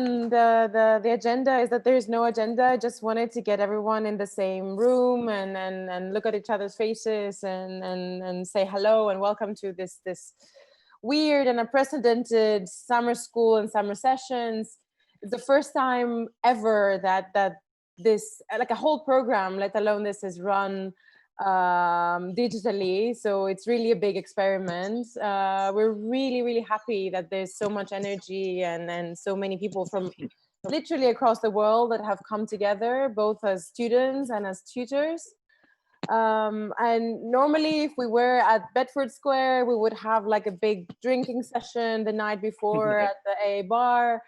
on the agenda is that there is no agenda. I just wanted to get everyone in the same room and look at each other's faces and say hello and welcome to this weird and unprecedented summer school and summer sessions. It's the first time ever that this, like a whole program, let alone this, is run digitally. So it's really a big experiment. We're really happy that there's so much energy and so many people from literally across the world that have come together, both as students and as tutors. And normally if we were at Bedford Square, we would have like a big drinking session the night before at the AA bar.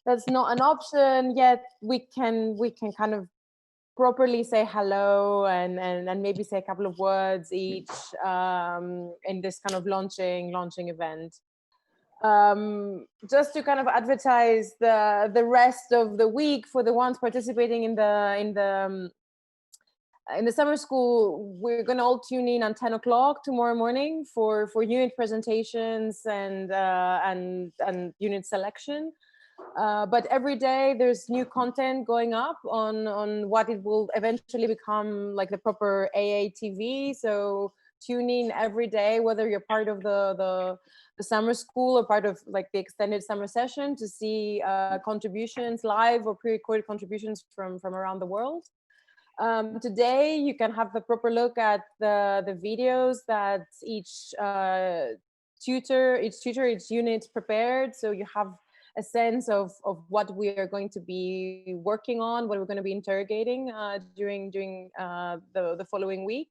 That's not an option yet. We can kind of properly say hello and maybe say a couple of words each in this kind of launching event. Just to kind of advertise the rest of the week for the ones participating in the summer school, we're going to all tune in on 10 o'clock tomorrow morning for unit presentations and unit selection. But every day there's new content going up on what it will eventually become like the proper AA TV. So tune in every day, whether you're part of the summer school or part of like the extended summer session, to see contributions, live or pre-recorded contributions from around the world. Today you can have a proper look at the videos that each unit prepared, so you have a sense of what we are going to be working on, what we're going to be interrogating during the following week.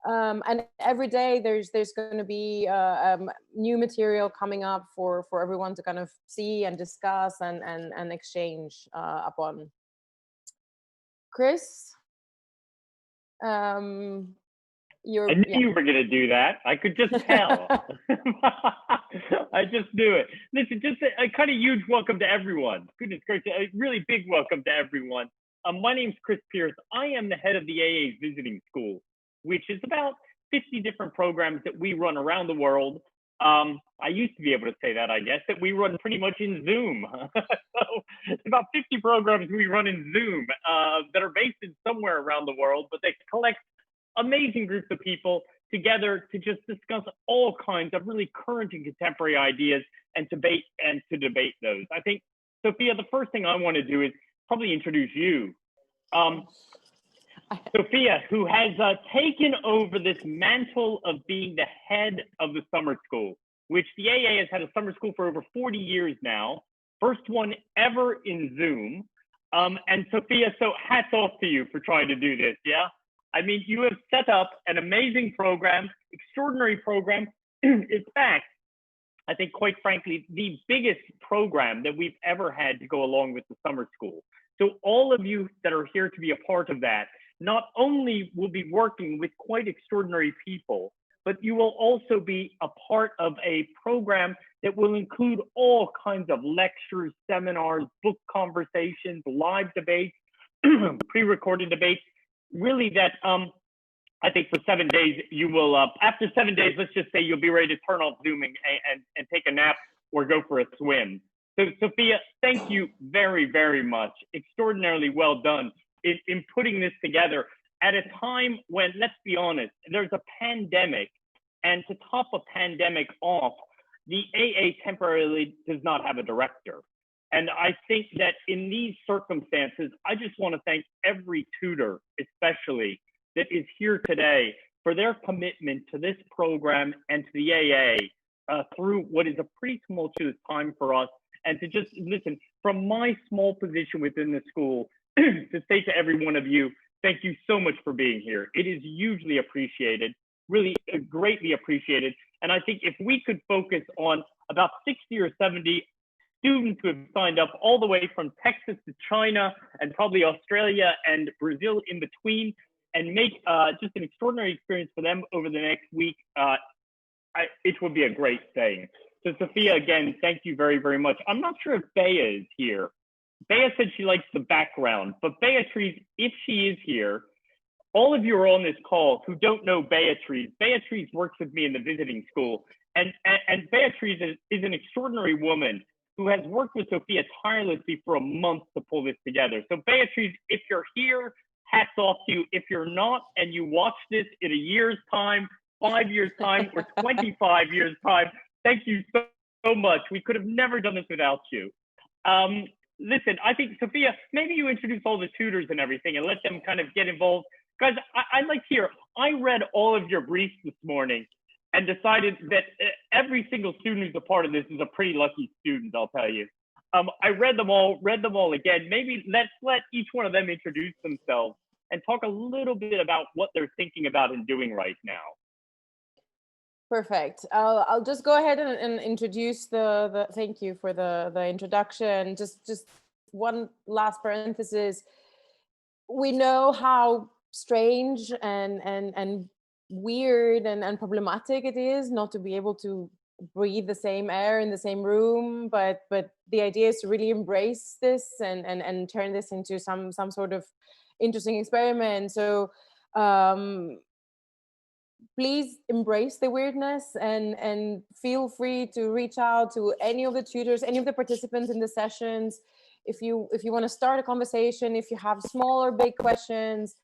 And every day there's going to be new material coming up for everyone to kind of see and discuss and exchange upon. Chris, I knew you were going to do that. I could just tell. I just knew it. Listen, just a kind of huge welcome to everyone. Goodness gracious, a really big welcome to everyone. My name's Chris Pierce. I am the head of the AA's Visiting School, which is about 50 different programs that we run around the world. I used to be able to say that, I guess, that we run pretty much in Zoom. So it's about 50 programs we run in Zoom that are based in somewhere around the world, but they collect amazing groups of people together to just discuss all kinds of really current and contemporary ideas and to debate those. I think, Sophia, the first thing I want to do is probably introduce you. Sophia, who has taken over this mantle of being the head of the summer school, which the AA has had a summer school for over 40 years now, first one ever in Zoom. And Sophia, so hats off to you for trying to do this, yeah? I mean, you have set up an amazing program, extraordinary program. In fact, I think, quite frankly, the biggest program that we've ever had to go along with the summer school. So all of you that are here to be a part of that, not only will be working with quite extraordinary people, but you will also be a part of a program that will include all kinds of lectures, seminars, book conversations, live debates, pre-recorded debates. Really that, I think for 7 days, you will, after 7 days, let's just say you'll be ready to turn off Zooming and take a nap or go for a swim. So Sophia, thank you very, very much. Extraordinarily well done in putting this together at a time when, let's be honest, there's a pandemic, and to top a pandemic off, the AA temporarily does not have a director. And I think that in these circumstances, I just want to thank every tutor, especially, that is here today for their commitment to this program and to the AA through what is a pretty tumultuous time for us. And to just listen, from my small position within the school, to say to every one of you, thank you so much for being here. It is hugely appreciated, really greatly appreciated. And I think if we could focus on about 60 or 70 students who have signed up all the way from Texas to China and probably Australia and Brazil in between, and make just an extraordinary experience for them over the next week, it would be a great thing. So Sophia, again, thank you very, very much. I'm not sure if Bea is here. Bea said she likes the background, but Beatrice, if she is here, all of you are on this call who don't know Beatrice. Beatrice works with me in the visiting school, and Beatrice is an extraordinary woman who has worked with Sophia tirelessly for a month to pull this together. So Beatriz, if you're here, hats off to you. If you're not, and you watch this in a year's time, 5 years time, or 25 years time, thank you so much. We could have never done this without you. Listen, I think, Sophia, maybe you introduce all the tutors and everything and let them kind of get involved. Guys, I'd like to hear, I read all of your briefs this morning and decided that every single student who's a part of this is a pretty lucky student, I'll tell you. I read them all again. Maybe let's let each one of them introduce themselves and talk a little bit about what they're thinking about and doing right now. Perfect. I'll just go ahead and introduce the thank you for the introduction. Just one last parenthesis. We know how strange and weird and problematic it is not to be able to breathe the same air in the same room, but the idea is to really embrace this and turn this into some sort of interesting experiment. So please embrace the weirdness and feel free to reach out to any of the tutors, any of the participants in the sessions. If you want to start a conversation, if you have small or big questions,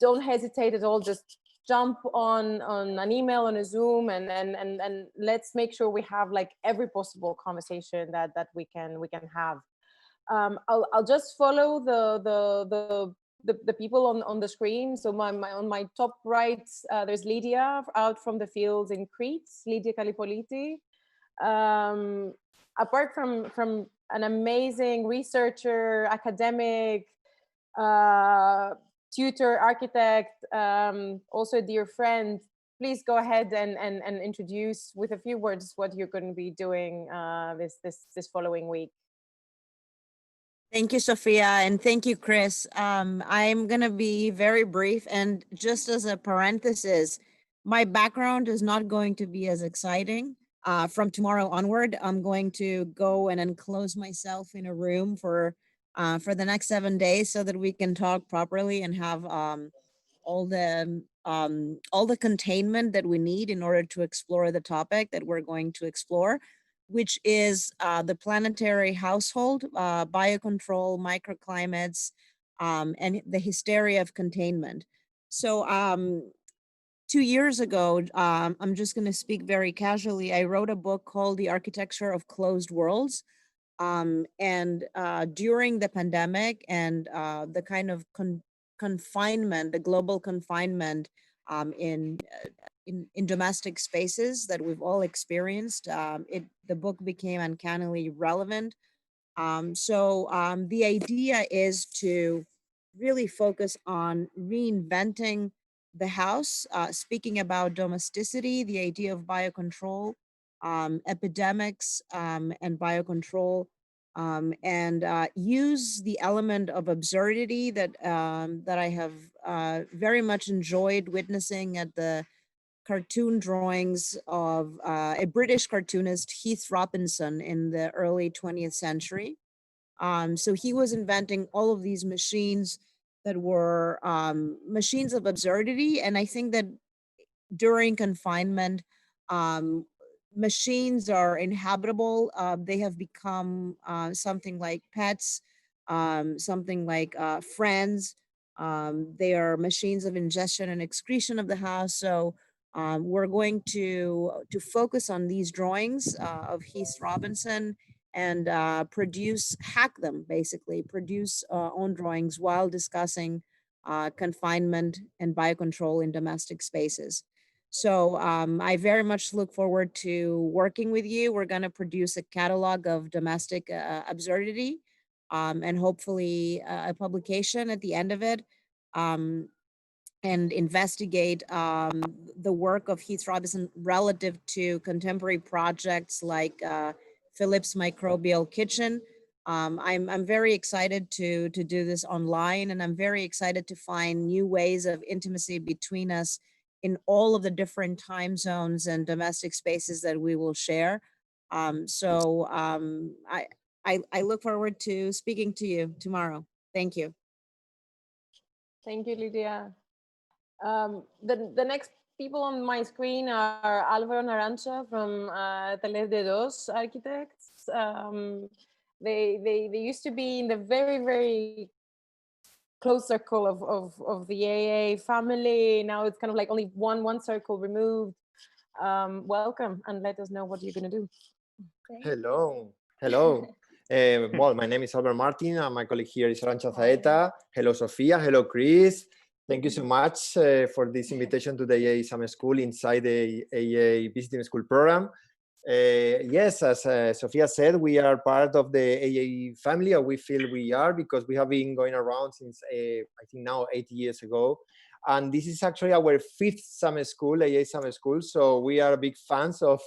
don't hesitate at all. Just jump on an email, on a Zoom, and let's make sure we have like every possible conversation that we can have. I'll just follow the people on the screen. So on my top right, there's Lydia out from the fields in Crete, Lydia Kalipoliti. Apart from an amazing researcher, academic, tutor, architect, also a dear friend, please go ahead and introduce with a few words what you're going to be doing this following week. Thank you, Sophia, and thank you, Chris. I'm going to be very brief, and just as a parenthesis, my background is not going to be as exciting. From tomorrow onward, I'm going to go and enclose myself in a room for the next 7 days so that we can talk properly and have all the containment that we need in order to explore the topic that we're going to explore, which is the planetary household, biocontrol, microclimates, and the hysteria of containment. So 2 years ago, I'm just going to speak very casually, I wrote a book called The Architecture of Closed Worlds. And during the pandemic and the kind of confinement, the global confinement in domestic spaces that we've all experienced, the book became uncannily relevant. So the idea is to really focus on reinventing the house, speaking about domesticity, the idea of biocontrol, epidemics, and biocontrol, and use the element of absurdity that I have very much enjoyed witnessing at the cartoon drawings of a British cartoonist, Heath Robinson, in the early 20th century. So he was inventing all of these machines that were machines of absurdity. And I think that during confinement, machines are inhabitable. They have become something like pets, something like friends. They are machines of ingestion and excretion of the house. So we're going to focus on these drawings of Heath Robinson and hack them, basically, produce own drawings while discussing confinement and biocontrol in domestic spaces. So I very much look forward to working with you. We're going to produce a catalog of domestic absurdity and hopefully a publication at the end of it, and investigate the work of Heath Robinson relative to contemporary projects like Philip's Microbial Kitchen. I'm very excited to do this online, and I'm very excited to find new ways of intimacy between us in all of the different time zones and domestic spaces that we will share. So I look forward to speaking to you tomorrow. Thank you. Thank you, Lydia. The next people on my screen are Alvaro Narancha from Taller de Dos Architects, They used to be in the very close circle of the AA family. Now it's kind of like only one circle removed. Welcome, and let us know what you're gonna do. Hello. Well, my name is Alvaro Martin, and my colleague here is Arantxa Zaeta. Hello, Sofia. Hello, Chris. Thank you so much for this invitation to the AA Summer School inside the AA Visiting School program. Yes, as Sofia said, we are part of the AA family, or we feel we are, because we have been going around since I think now 8 years ago. And this is actually our 5th summer school, AA Summer School. So we are big fans of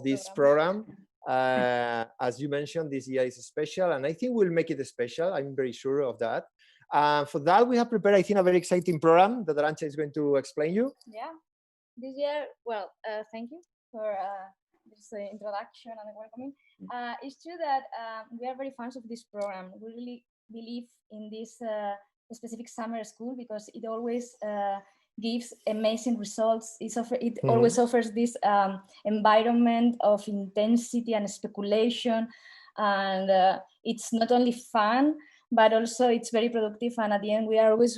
this program. As you mentioned, this year is special, and I think we'll make it special. I'm very sure of that. For that, we have prepared, I think, a very exciting program that Arantxa is going to explain you. Yeah, this year, well, thank you for this introduction and welcoming. It's true that we are very fans of this program. We really believe in this specific summer school because it always gives amazing results. It always offers this environment of intensity and speculation, and it's not only fun, but also it's very productive. And at the end, we always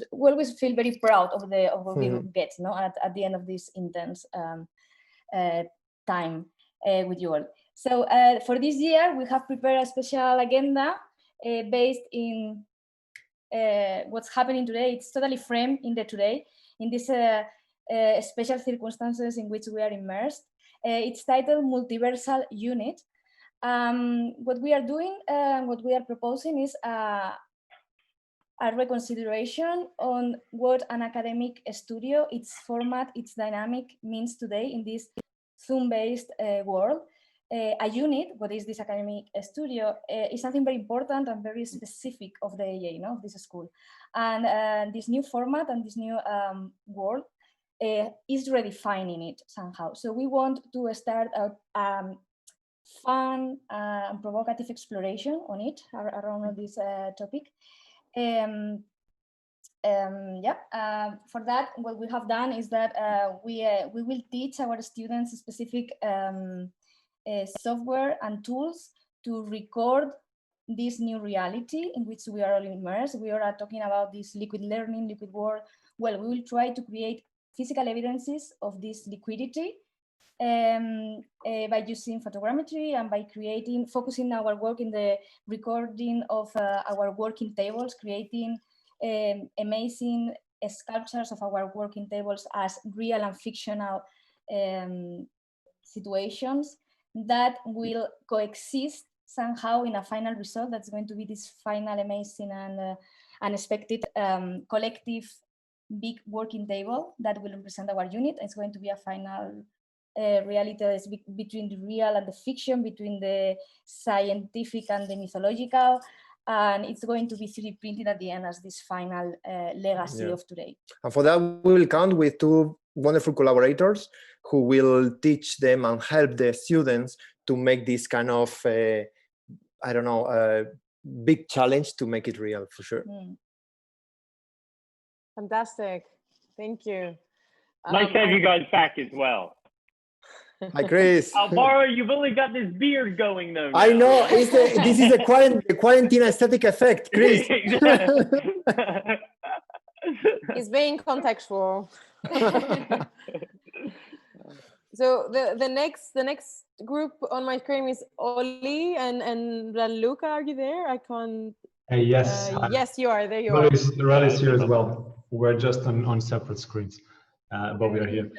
feel very proud of what we get, no, at the end of this intense time with you all. So for this year, we have prepared a special agenda based in what's happening today. It's totally framed in the today, in these special circumstances in which we are immersed. It's titled Multiversal Unit. What we are doing, what we are proposing is a reconsideration on what an academic studio, its format, its dynamic means today in this Zoom-based world. A unit, what is this academic studio, is something very important and very specific of the AA, you know, of this school. And this new format and this new world is redefining it somehow. So we want to start a fun and provocative exploration on it around this topic. For that, what we have done is that we will teach our students specific software and tools to record this new reality in which we are all immersed. We are talking about this liquid learning, liquid world. Well, we will try to create physical evidences of this liquidity by using photogrammetry and by focusing our work in the recording of our working tables, creating amazing sculptures of our working tables as real and fictional situations that will coexist somehow in a final result that's going to be this final amazing and unexpected collective big working table that will represent our unit. It's going to be a final reality that's between the real and the fiction, between the scientific and the mythological, and it's going to be 3D printed at the end as this final legacy of today. And for that, we will count with 2 wonderful collaborators who will teach them and help the students to make this kind of, big challenge to make it real, for sure. Fantastic. Thank you. Nice to have you guys back as well. Hi, Chris. Alvaro, you've only got this beard going though. I know. This is the quarantine aesthetic effect, Chris. It's being contextual. So the next group on my screen is Oli and Raluca. Are you there? I can't. Yes. Yes, you are. There you are. Ral is here as well. We're just on separate screens, but we are here.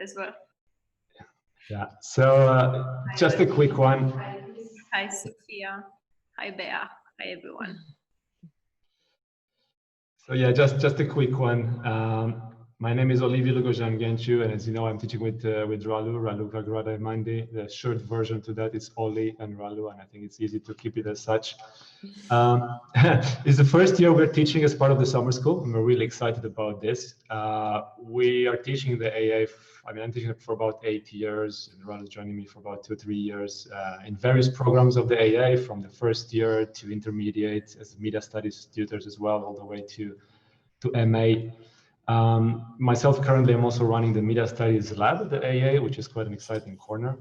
As well. Yeah. So just a quick one. Hi, Sophia. Hi, Bea. Hi, everyone. So yeah, just a quick one. My name is Olivia Lugojan-Genchu, and as you know, I'm teaching with Ralu Vagrada Mandi. The short version to that is Oli and Ralu, and I think it's easy to keep it as such. It's the first year we're teaching as part of the summer school, and we're really excited about this. We are teaching the AA, I'm teaching it for about 8 years, and Ralu's joining me for about 2 or 3 years in various programs of the AA, from the first year to intermediate, as media studies tutors as well, all the way to MA. Myself, currently, I'm also running the Media Studies Lab at the AA, which is quite an exciting corner.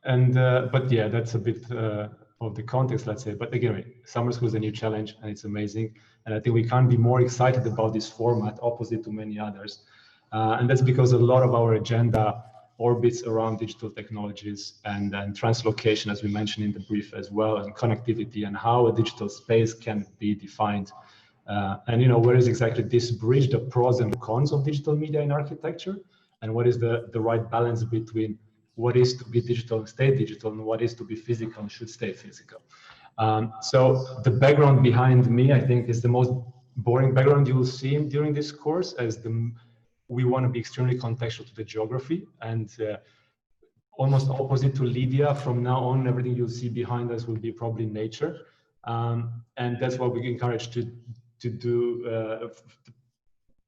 But yeah, that's a bit of the context, let's say. But again, summer school is a new challenge and it's amazing. And I think we can't be more excited about this format, opposite to many others. And that's because a lot of our agenda orbits around digital technologies and translocation, as we mentioned in the brief as well, and connectivity and how a digital space can be defined. And where is exactly this bridge, the pros and cons of digital media in architecture, and what is the right balance between what is to be digital and stay digital and what is to be physical and should stay physical. So the background behind me, I think, is the most boring background you will see during this course, as we want to be extremely contextual to the geography and almost opposite to Lydia. From now on, everything you'll see behind us will be probably nature. And that's what we encourage to do,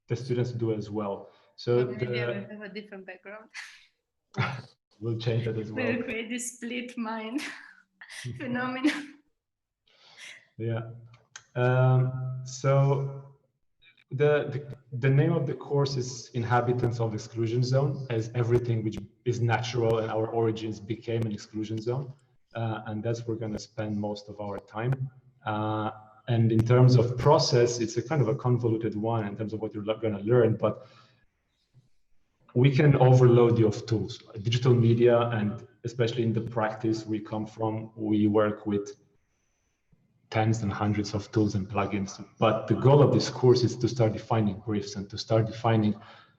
the students to do as well. So Lydia will have a different background. We'll change that as well. We'll create this split mind phenomenon. Yeah. So the name of the course is Inhabitants of Exclusion Zone, as everything which is natural and our origins became an exclusion zone. And that's where we're going to spend most of our time. And in terms of process, it's a kind of a convoluted one in terms of what you're going to learn, but we can overload you of tools. Digital media, and especially in the practice we come from, we work with tens and hundreds of tools and plugins. But the goal of this course is to start defining briefs and to start defining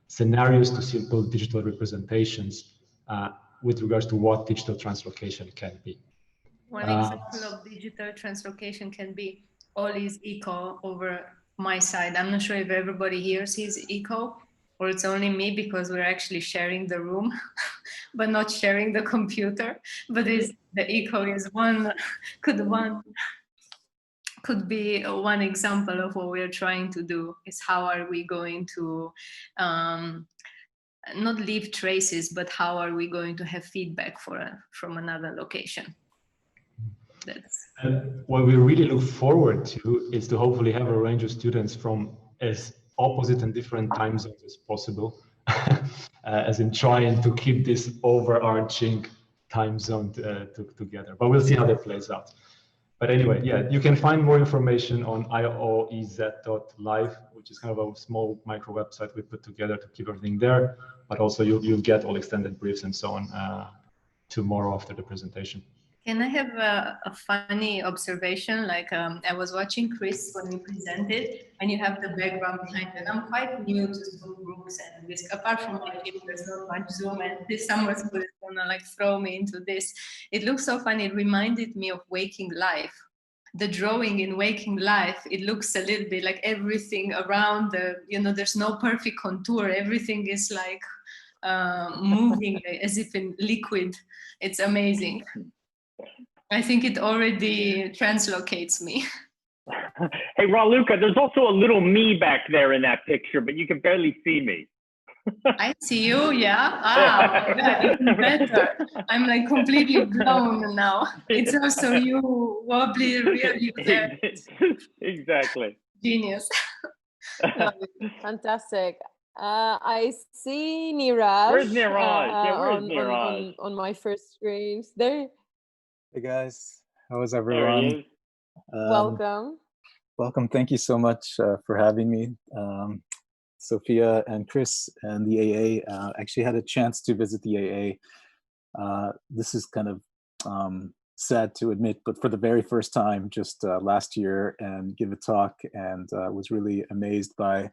scenarios to simple digital representations with regards to what digital translocation can be. One example of digital translocation can be all is eco over my side. I'm not sure if everybody here sees eco, or it's only me because we're actually sharing the room, but not sharing the computer. But the eco is could be one example of what we're trying to do, is how are we going to not leave traces, but how are we going to have feedback from another location. And what we really look forward to is to hopefully have a range of students from as opposite and different time zones as possible, as in trying to keep this overarching time zone together. But we'll see how that plays out. But anyway, yeah, you can find more information on ioez.live, which is kind of a small micro website we put together to keep everything there. But also you'll get all extended briefs and so on tomorrow after the presentation. Can I have a funny observation? Like I was watching Chris when you presented, and you have the background behind it. I'm quite new to Zoom groups and this. Apart from my team, there's not much Zoom, and this summer school is gonna like throw me into this. It looks so funny. It reminded me of Waking Life. The drawing in Waking Life, it looks a little bit like everything around the, there's no perfect contour. Everything is like moving as if in liquid. It's amazing. I think it already translocates me. Hey, Raluca, there's also a little me back there in that picture, but you can barely see me. I see you, yeah. Ah, even better. I'm like completely blown now. It's also you, wobbly, real you there. Exactly. Genius. Fantastic. I see Neras. Where's Neras? Where's Neras? On my first screens. There. Hey guys, how is everyone? There he is. Welcome. Welcome. Thank you so much for having me. Sophia and Chris and the AA actually had a chance to visit the AA. This is kind of sad to admit, but for the very first time just last year, and give a talk, and was really amazed by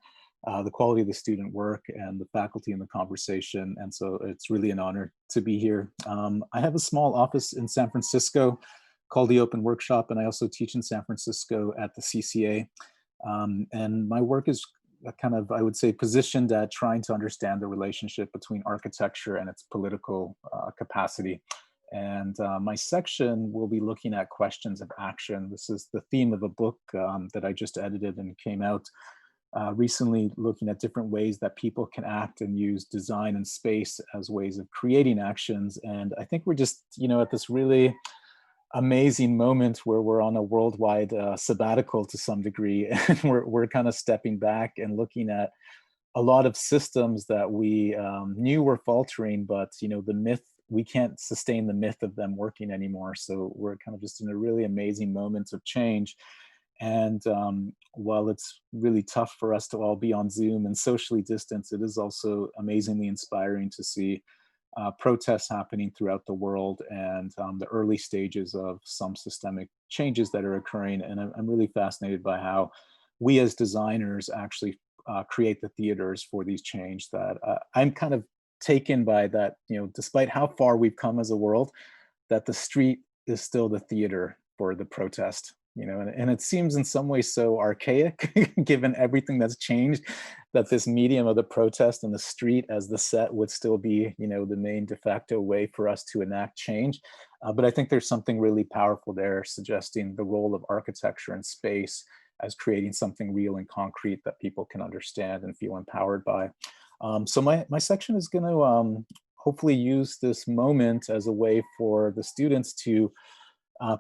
the quality of the student work and the faculty and the conversation. And so it's really an honor to be here. I have a small office in San Francisco called the Open Workshop, and I also teach in San Francisco at the CCA. And my work is kind of, I would say, positioned at trying to understand the relationship between architecture and its political capacity. And my section will be looking at questions of action. This is the theme of a book that I just edited and came out recently, looking at different ways that people can act and use design and space as ways of creating actions. And I think we're just, at this really amazing moment where we're on a worldwide sabbatical to some degree, and we're kind of stepping back and looking at a lot of systems that we knew were faltering, but the myth we can't sustain the myth of them working anymore. So we're kind of just in a really amazing moment of change. And while it's really tough for us to all be on Zoom and socially distance, it is also amazingly inspiring to see protests happening throughout the world, and the early stages of some systemic changes that are occurring. And I'm really fascinated by how we as designers actually create the theaters for these change. That I'm kind of taken by that, you know, despite how far we've come as a world, that the street is still the theater for the protest. You know, and it seems in some ways so archaic, given everything that's changed, that this medium of the protest and the street as the set would still be, you know, the main de facto way for us to enact change. But I think there's something really powerful there, suggesting the role of architecture and space as creating something real and concrete that people can understand and feel empowered by. So my section is going to hopefully use this moment as a way for the students to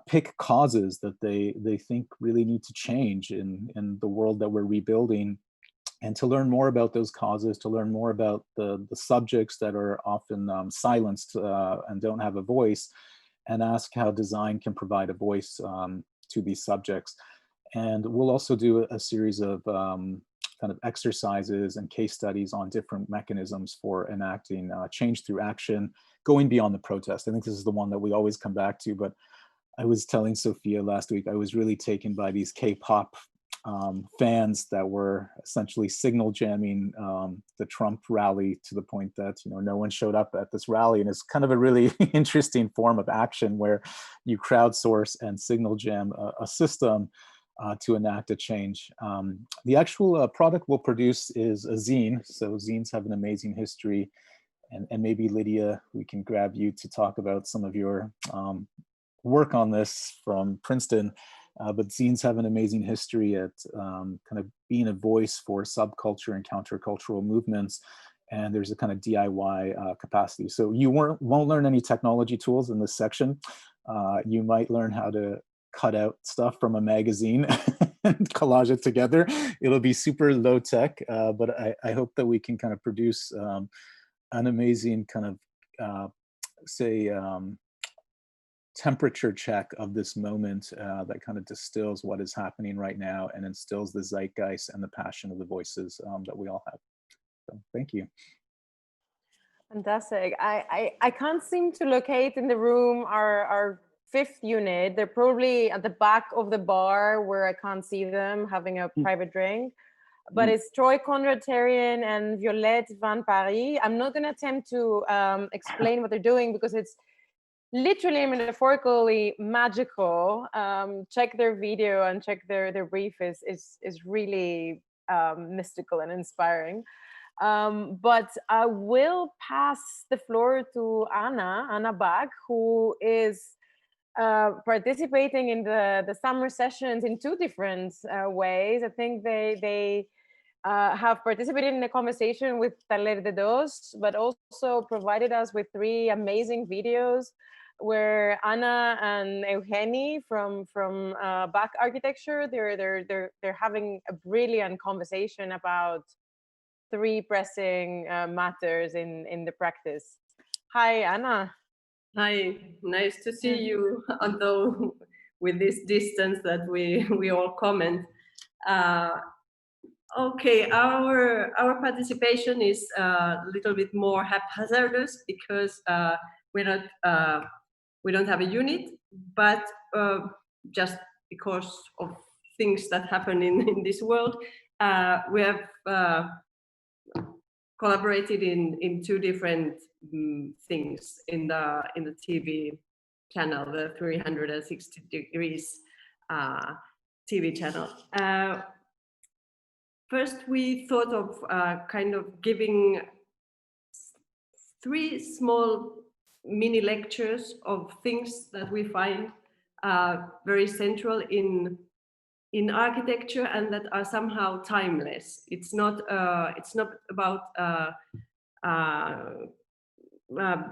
pick causes that they think really need to change in the world that we're rebuilding, and to learn more about those causes, to learn more about the subjects that are often silenced and don't have a voice, and ask how design can provide a voice to these subjects. And we'll also do a series of kind of exercises and case studies on different mechanisms for enacting change through action, going beyond the protest. I think this is the one that we always come back to, but I was telling Sophia last week, I was really taken by these K-pop fans that were essentially signal jamming the Trump rally, to the point that, you know, no one showed up at this rally. And it's kind of a really interesting form of action where you crowdsource and signal jam a system to enact a change. The actual product we'll produce is a zine. So zines have an amazing history. And maybe Lydia, we can grab you to talk about some of your work on this from Princeton, but zines have an amazing history at kind of being a voice for subculture and countercultural movements, and there's a kind of DIY capacity. So you won't learn any technology tools in this section. You might learn how to cut out stuff from a magazine and collage it together. It'll be super low tech, but I hope that we can kind of produce an amazing kind of, temperature check of this moment that kind of distills what is happening right now and instills the zeitgeist and the passion of the voices that we all have. So thank you. Fantastic. I can't seem to locate in the room our fifth unit. They're probably at the back of the bar where I can't see them having a private drink. But it's Troy Conrad-Terrien and Violette Van Paris. I'm not going to attempt to explain what they're doing because it's literally and metaphorically magical. Check their video and check their brief is really mystical and inspiring. But I will pass the floor to Anna Bach, who is participating in the summer sessions in two different ways. I think they have participated in a conversation with Taller de Dos, but also provided us with 3 amazing videos where Anna and Eugenie from Bach Architecture, they're having a brilliant conversation about 3 pressing matters in the practice. Hi, Anna. Hi, nice to see you, although with this distance that we all comment. Okay, our participation is a little bit more haphazardous because we don't have a unit, but just because of things that happen in this world, we have collaborated in 2 different things in the TV channel, the 360 degrees TV channel. First, we thought of kind of giving 3 small mini lectures of things that we find very central in architecture and that are somehow timeless. It's not about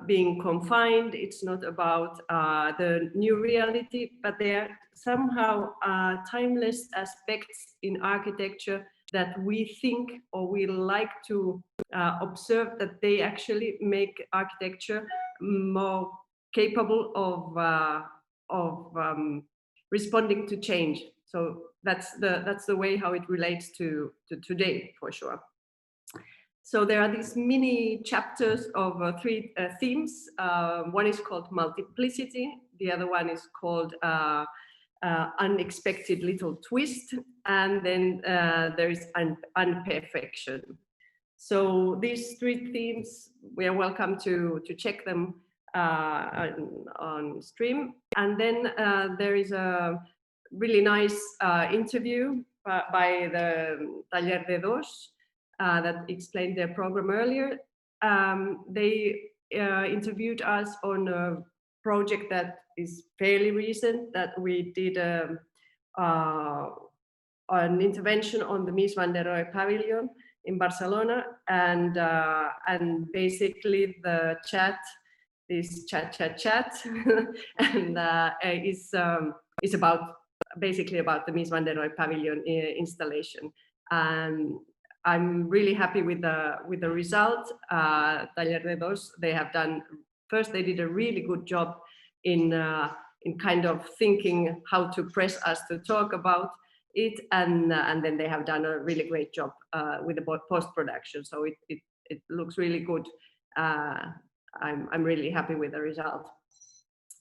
being confined. It's not about the new reality, but they are somehow timeless aspects in architecture that we think or we like to observe, that they actually make architecture more capable of responding to change. So that's the way how it relates to today, for sure. So there are these mini chapters of three themes. One is called multiplicity. The other one is called unexpected little twist. And then there is unperfection. So these three themes, we are welcome to check them on stream. And then there is a really nice interview by the Taller de Dos that explained their program earlier. They interviewed us on a project that is fairly recent, that we did an intervention on the Mies van der Rohe pavilion in Barcelona, and basically the chat, this chat, and is about basically about the Mies van der Rohe pavilion installation. And I'm really happy with the result. Taller de Dos, they have done, first they did a really good job in kind of thinking how to press us to talk about it, and then they have done a really great job with the post-production. So it looks really good. I'm really happy with the result.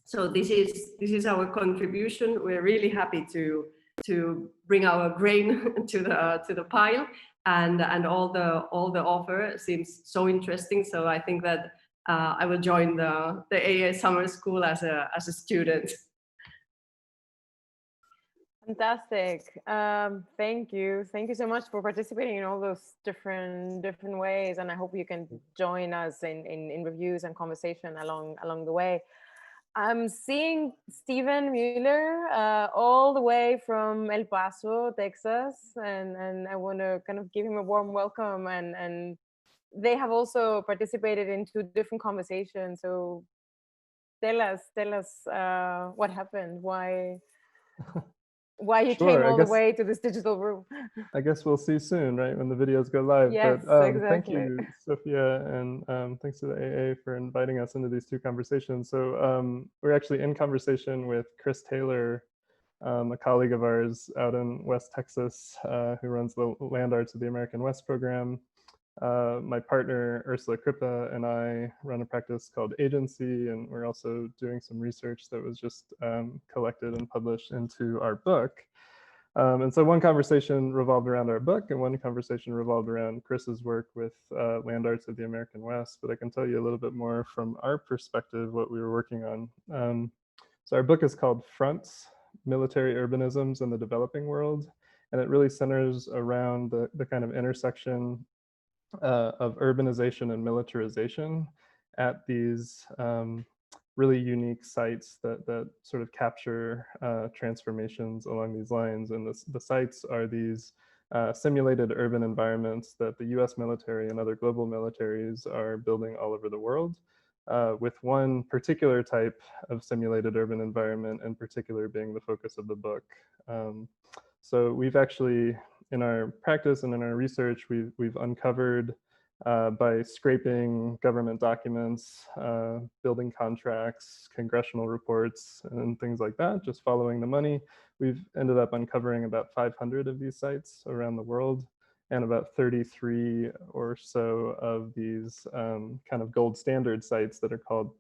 So this is our contribution. We're really happy to bring our grain to the pile, and all the offer seems so interesting. So I think that I will join the AA summer school as a student. Fantastic. Thank you so much for participating in all those different ways, and I hope you can join us in reviews and conversation along the way. I'm seeing Stephen Mueller all the way from El Paso, Texas, and I want to kind of give him a warm welcome. And they have also participated in 2 different conversations. So tell us what happened, why you came all the way to this digital room. I guess we'll see soon, right, when the videos go live. Yes, but exactly. Thank you, Sophia, and thanks to the AA for inviting us into these 2 conversations. So we're actually in conversation with Chris Taylor, a colleague of ours out in West Texas, who runs the Land Arts of the American West program. My partner, Ursula Krippa, and I run a practice called Agency, and we're also doing some research that was just collected and published into our book. And so one conversation revolved around our book, and one conversation revolved around Chris's work with Land Arts of the American West. But I can tell you a little bit more from our perspective what we were working on. So our book is called Fronts, Military Urbanisms in the Developing World, and it really centers around the kind of intersection of urbanization and militarization at these really unique sites that sort of capture transformations along these lines. And the sites are these simulated urban environments that the US military and other global militaries are building all over the world, with one particular type of simulated urban environment in particular being the focus of the book. So we've actually, in our practice and in our research, we've uncovered by scraping government documents, building contracts, congressional reports, and things like that, just following the money. We've ended up uncovering about 500 of these sites around the world, and about 33 or so of these kind of gold standard sites that are called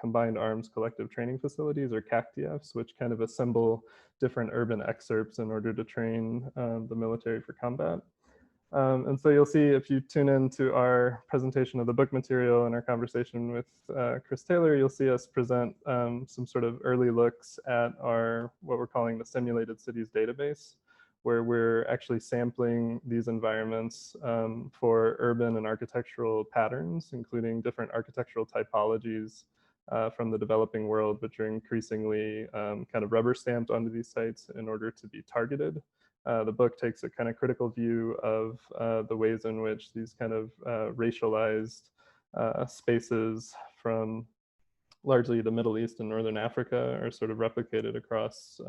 Combined Arms Collective Training Facilities, or CACTFs, which kind of assemble different urban excerpts in order to train the military for combat. And so you'll see, if you tune into our presentation of the book material and our conversation with Chris Taylor, you'll see us present some sort of early looks at our, what we're calling the Simulated Cities database, where we're actually sampling these environments for urban and architectural patterns, including different architectural typologies from the developing world, which are increasingly kind of rubber stamped onto these sites in order to be targeted. The book takes a kind of critical view of the ways in which these kind of racialized spaces from largely the Middle East and Northern Africa are sort of replicated across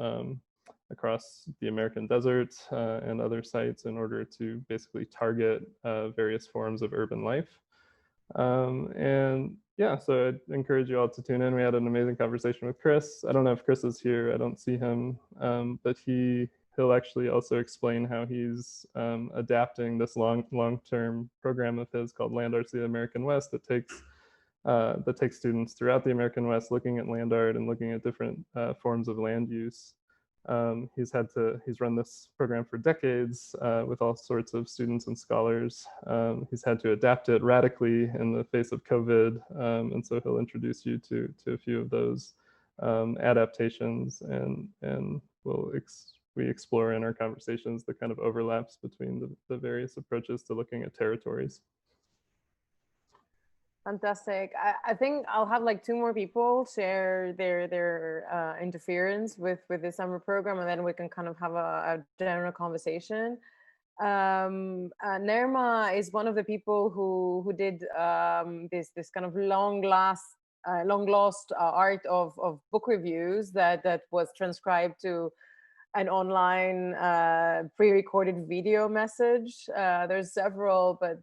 the American desert and other sites in order to basically target various forms of urban life. And yeah, so I'd encourage you all to tune in. We had an amazing conversation with Chris. I don't know if Chris is here. I don't see him, but he'll actually also explain how he's adapting this long-term program of his called Land Arts of the American West that takes students throughout the American West looking at land art and looking at different forms of land use. He's run this program for decades with all sorts of students and scholars. He's had to adapt it radically in the face of COVID. And so he'll introduce you to a few of those adaptations, and we explore in our conversations the kind of overlaps between the various approaches to looking at territories. Fantastic. I think I'll have like 2 more people share their interference with the summer program, and then we can kind of have a general conversation. Nerma is one of the people who did this kind of long lost art of book reviews that was transcribed to an online pre-recorded video message. There's several, but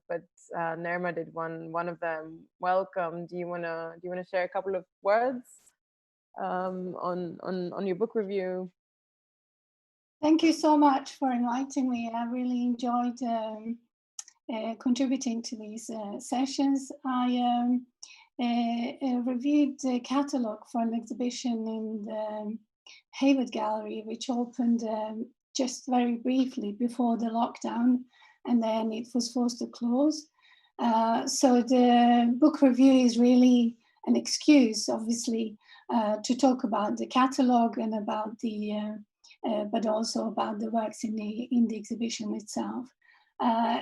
Nerma did one of them. Welcome. Do you wanna share a couple of words on your book review? Thank you so much for inviting me. I really enjoyed contributing to these sessions. I reviewed the catalogue for an exhibition in the Hayward Gallery, which opened just very briefly before the lockdown, and then it was forced to close. So the book review is really an excuse, obviously, to talk about the catalogue and about the, but also about the works in the exhibition itself.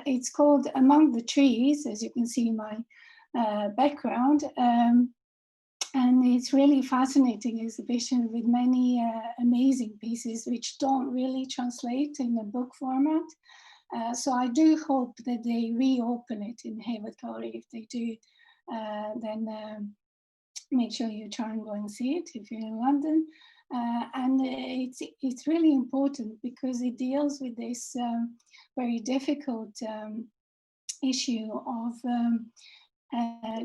It's called Among the Trees, as you can see in my background. And it's really fascinating exhibition with many amazing pieces which don't really translate in a book format. So I do hope that they reopen it in Hayward Gallery. If they do, then make sure you try and go and see it if you're in London. And it's really important because it deals with this very difficult issue of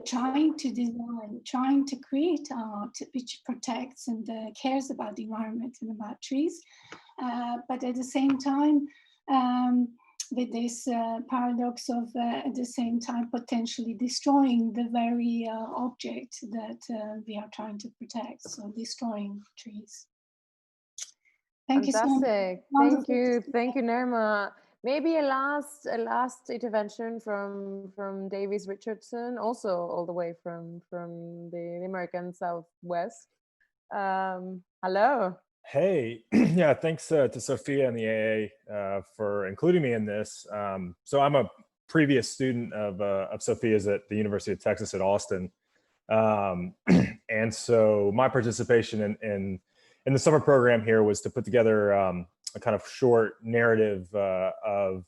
trying to design, trying to create art which protects and cares about the environment and about trees, but at the same time, with this paradox of at the same time potentially destroying the very object that we are trying to protect, so destroying trees. Thank you so much. Thank you, Nerma. Maybe a last intervention from Davies Richardson, also all the way from the American Southwest. Hello. Hey, yeah, thanks to Sophia and the AA for including me in this. So I'm a previous student of Sophia's at the University of Texas at Austin, and so my participation in the summer program here was to put together a kind of short narrative of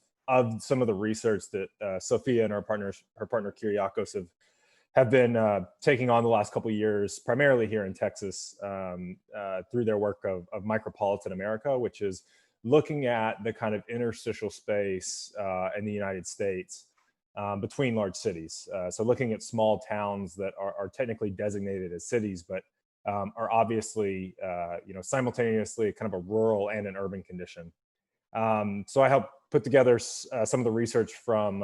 some of the research that Sophia and her partner Kyriakos have been taking on the last couple of years, primarily here in Texas, through their work of Micropolitan America, which is looking at the kind of interstitial space in the United States between large cities. So looking at small towns that are technically designated as cities, but are obviously, simultaneously kind of a rural and an urban condition. So I helped put together some of the research from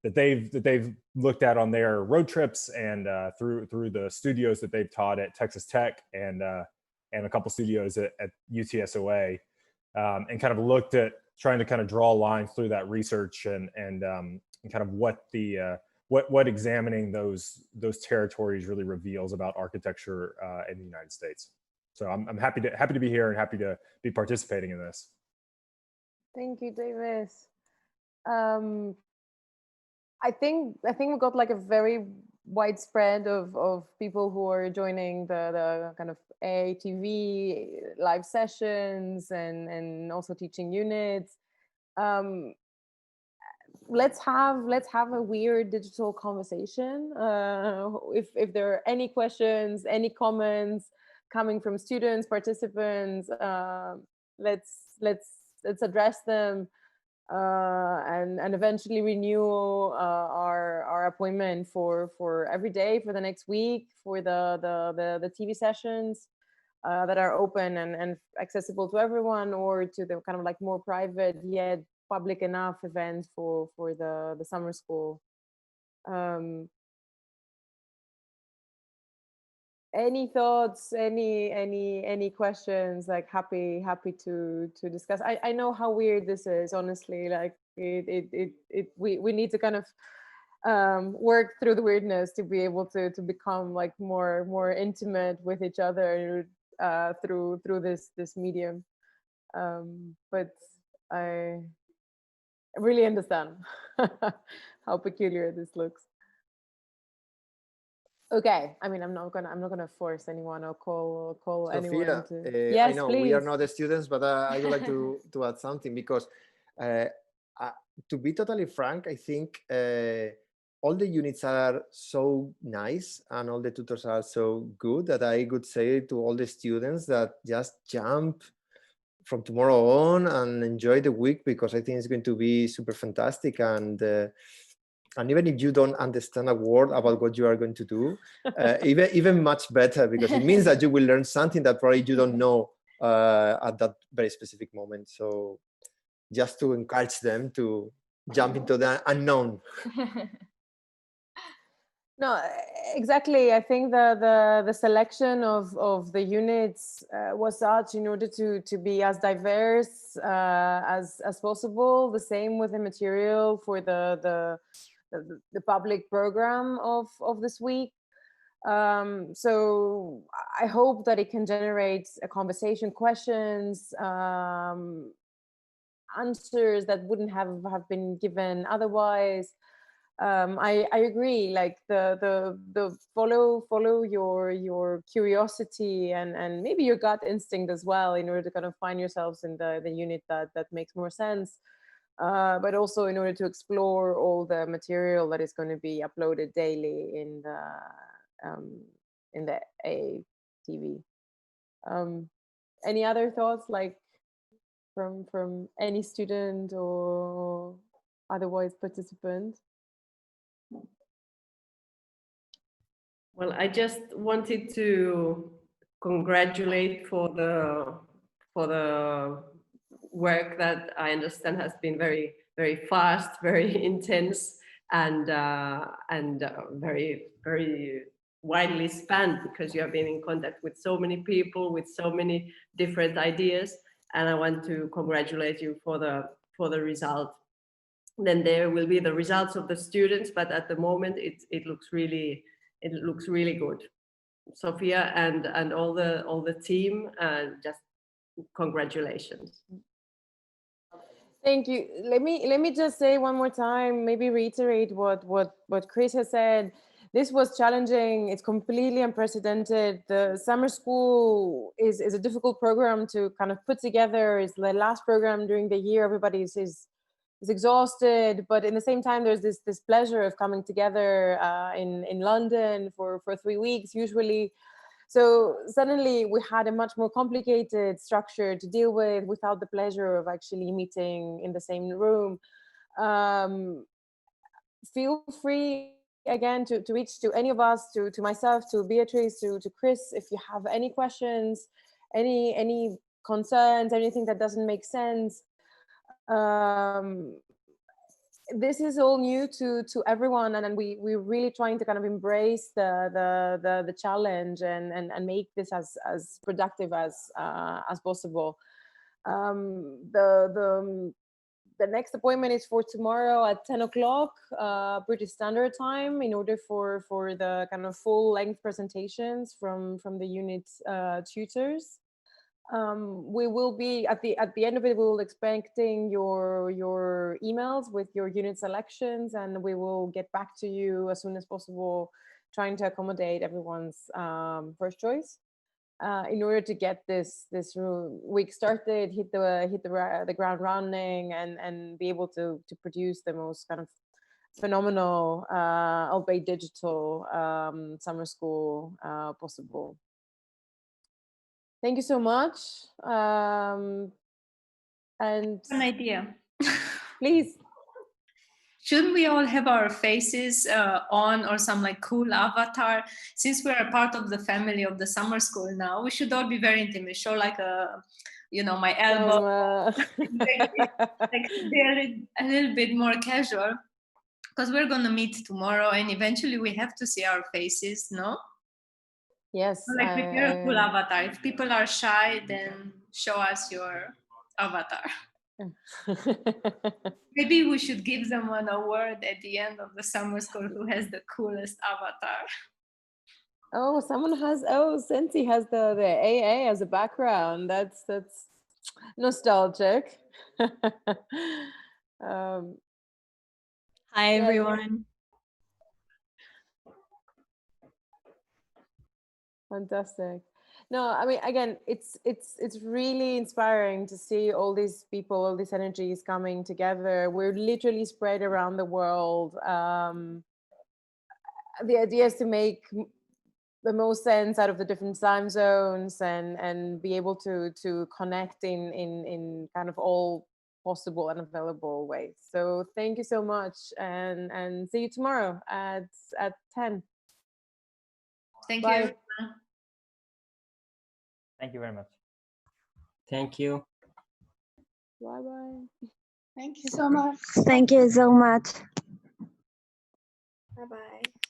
that they've looked at on their road trips and through the studios that they've taught at Texas Tech and a couple studios at UTSOA, and kind of looked at trying to kind of draw lines through that research and kind of what examining those territories really reveals about architecture in the United States. So I'm happy to be here and happy to be participating in this. Thank you, Davis. I think we got like a very widespread of people who are joining the kind of AATV live sessions and also teaching units. Let's have a weird digital conversation. If there are any questions, any comments coming from students, participants, let's address them. and eventually renew our appointment for every day for the next week for the TV sessions that are open and accessible to everyone, or to the kind of like more private yet public enough events for the summer school. Any thoughts, any questions? Like happy to discuss. I know how weird this is, honestly. Like we need to kind of work through the weirdness to be able to become like more intimate with each other through this medium. But I really understand how peculiar this looks. Okay, I mean, I'm not gonna force anyone or call anyone Sophia, to. Yes, I know please. we are not the students, but I would like to add something, because to be totally frank, I think all the units are so nice and all the tutors are so good that I would say to all the students that just jump from tomorrow on and enjoy the week, because I think it's going to be super fantastic. And even if you don't understand a word about what you are going to do, even much better, because it means that you will learn something that probably you don't know at that very specific moment. So just to encourage them to jump into the unknown. No, exactly. I think the selection of the units was such in order to be as diverse as possible. The same with the material for the public program of this week. So I hope that it can generate a conversation, questions, answers that wouldn't have been given otherwise. I agree, like the follow your curiosity and maybe your gut instinct as well, in order to kind of find yourselves in the unit that makes more sense. But also in order to explore all the material that is going to be uploaded daily in the ATV. Any other thoughts, like from any student or otherwise participant? Well, I just wanted to congratulate for the work that I understand has been very, very fast, very intense, and very, very widely spanned, because you have been in contact with so many people with so many different ideas, and I want to congratulate you for the result. Then there will be the results of the students, but at the moment it looks really good. Sophia and all the team, just congratulations. Thank you. Let me just say one more time, maybe reiterate what Chris has said. This was challenging. It's completely unprecedented. The summer school is a difficult program to kind of put together. It's the last program during the year. Everybody is exhausted, but in the same time, there's this pleasure of coming together in London for 3 weeks usually. So suddenly we had a much more complicated structure to deal with without the pleasure of actually meeting in the same room. Feel free again to reach to any of us, to myself, to Beatrice, to Chris, if you have any questions, any concerns, anything that doesn't make sense. This is all new to everyone, and we're really trying to kind of embrace the challenge and make this as productive as possible. The next appointment is for tomorrow at 10 o'clock British Standard Time, in order for the kind of full length presentations from the unit tutors. We will be at the end of it, we will expecting your emails with your unit selections, and we will get back to you as soon as possible, trying to accommodate everyone's first choice in order to get this week started, hit the ground running, and be able to produce the most kind of phenomenal, albeit digital, summer school possible. Thank you so much. And an idea. Please. Shouldn't we all have our faces on, or some like cool avatar? Since we're a part of the family of the summer school now, we should all be very intimate. Show like a, you know, my elbow, like be a little bit more casual, because we're gonna meet tomorrow, and eventually we have to see our faces, no? Yes. So like prepare a cool avatar. If people are shy, then show us your avatar. Maybe we should give them an award at the end of the summer school who has the coolest avatar. Oh, someone has, oh, Sensi has the AA as a background. That's nostalgic. Hi, everyone. Fantastic. No, I mean, again, it's really inspiring to see all these people, all these energies coming together. We're literally spread around the world. The idea is to make the most sense out of the different time zones and be able to connect in kind of all possible and available ways. So thank you so much, and see you tomorrow at 10. Thank Bye. you. Thank you very much. Thank you. Bye-bye. Thank you so much. Thank you so much. Bye-bye.